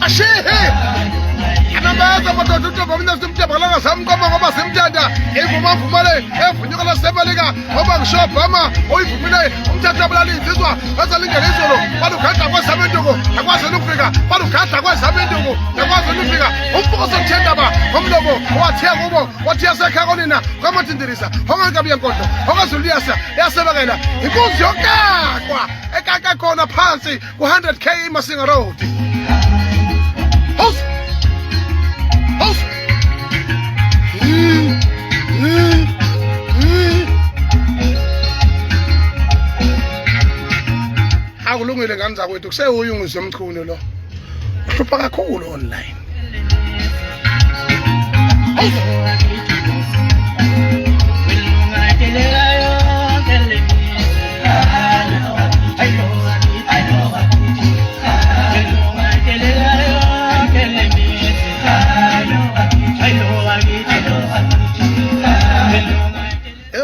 ashihe anambaza madoda uThemba mina simthemba la ngasamqoma ngoba simthanda evumavumale evunyuka la sebalika ngoba ngishobhama oyivumile umthatha abulala insizwa bazalingena izolo balugada kwasabenduko akwazi ukufika balugada kwasabenduko akwazi ukufika umfuko somthendaba ngomlomo wathiya kubo wathiya sekhakonina kwamathindirisa ongangabi yenkonzo okazuliyasa yasebakela inkunzi yokakwa ekaka khona phansi ku100k Masinga Road. Akulungile ngani zakwethu kuseyuyungizwe emchunu lo uhlupha kakhulu online.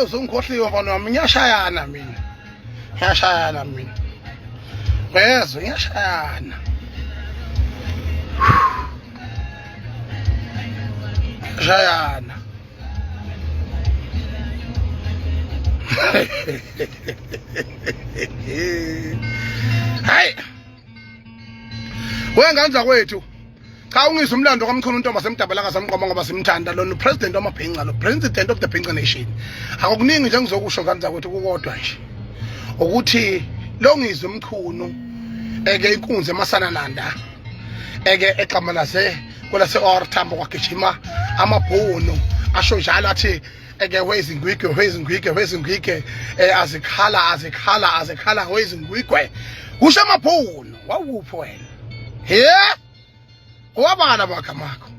Uzongikhohliwa bana ngiyashayana mina. Ngiyashayana mina. Bezwe ngiyashayana. Ngiyashayana. Hayi. Wenganza kwethu. Cha ungizwe umlando kaMchunu uNtomba semdabela ngasamqoma ngoba simthanda lo president wamabhinqa lo president of the Bhinqa Nation. Akukuningi nje ngizokusho kanza kwethu kukodwa nje. Ukuthi lo ngizwe umchunu eke inkunzi emasanananda eke eqamalase kolase orthambo kwagijima amabhono asho njalo athi eke wezingwike azikhala wezingwigwe kusho amabhono wawuphi wena he wabana bakamakho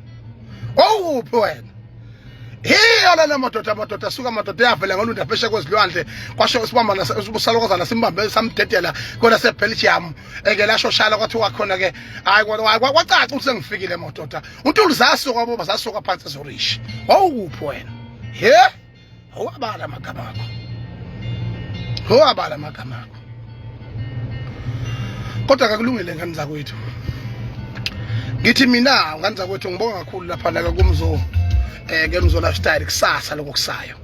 wawuphi wena hiyo lana madoda suka madoda yavela ngolunda phesha kwezilwandle kwasho sibamba usalokozana simbambe samdedela kona seBelgium eke lasho shala kwathi wakhona ke hayi kwacaca ukuthi sengifikile madoda uNtuli zasuka boba zasuka phansi ezorish wawuphi wena he wabala magamakho kodwa kakulungile ngani zakwethu ngithi mina ngani zakwethu ngibonga kakhulu lapha la kumzo ke Mzo Lifestyle kusasa lokusayo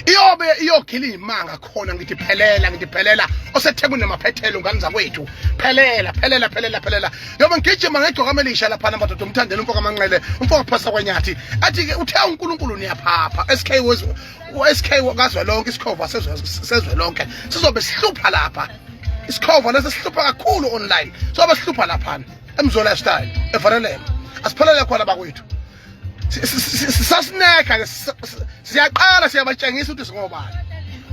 iyobe iyogila imanga khona ngithi phelela oseThekwini namaphethelo ngani zakwethu phelela yoba ngijima ngegcoka amelisha lapha namadoda umthandela umfoka amanqele umfoka phasa kwenyathi athi ke uthe uNkulunkulu niyaphapha SK ngazwe lonke isikhova sezwe lonke sizobe sihlupha lapha isikhova lesisihlupha kakhulu online sobe sihlupha lapha eMzo Lifestyle efanele asiphelele khona bakwethu sasineka siyaqala siyabatshengisa ukuthi singobani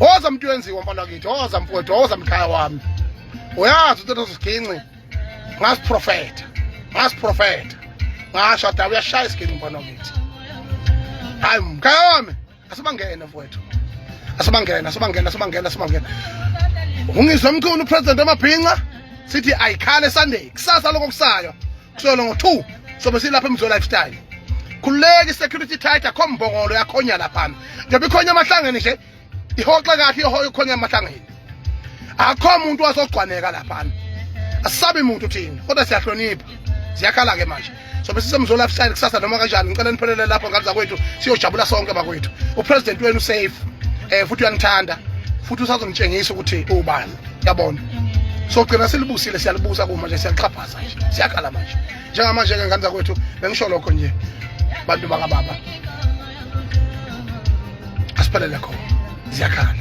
woza umuntu wenziwa mfana kithi woza mfowethu woza mkhaya wami uyazi ukuthi usiginci ngasiprofeta ngasho da uyashaya isigini mfana kithi hayi mkhaya wami asibangena mfowethu asibangena ungizwe umchunu president wamabhinqa sithi ayikhale Sunday kusasa lokusayo kusolo ngo2 sobe silapha eMzo Lifestyle khuleka security tight akhombongolo yakhonya lapha njobe ikhonya amahlangene nje ihoxa kahle ikhonya amahlangene akho umuntu wasogcwaneka lapha asabe umuntu thina kodwa siyahlonipha siyakhala ke manje sobe siseMzo Lifestyle kusasa noma kanjani ngicela niphelele lapha ngaza kwethu siyojabula sonke bakwethu upresident wenu safe futhi uyangithanda futhi usazongitshengisa ukuthi ubani yabona sogcina silibusile siyalibusa kuma nje siyaxhaphaza nje siyakhala manje njengamanje ke ngani zakwethu bengisho lokho nje bantu bakababa asiphelele khona ziyakhala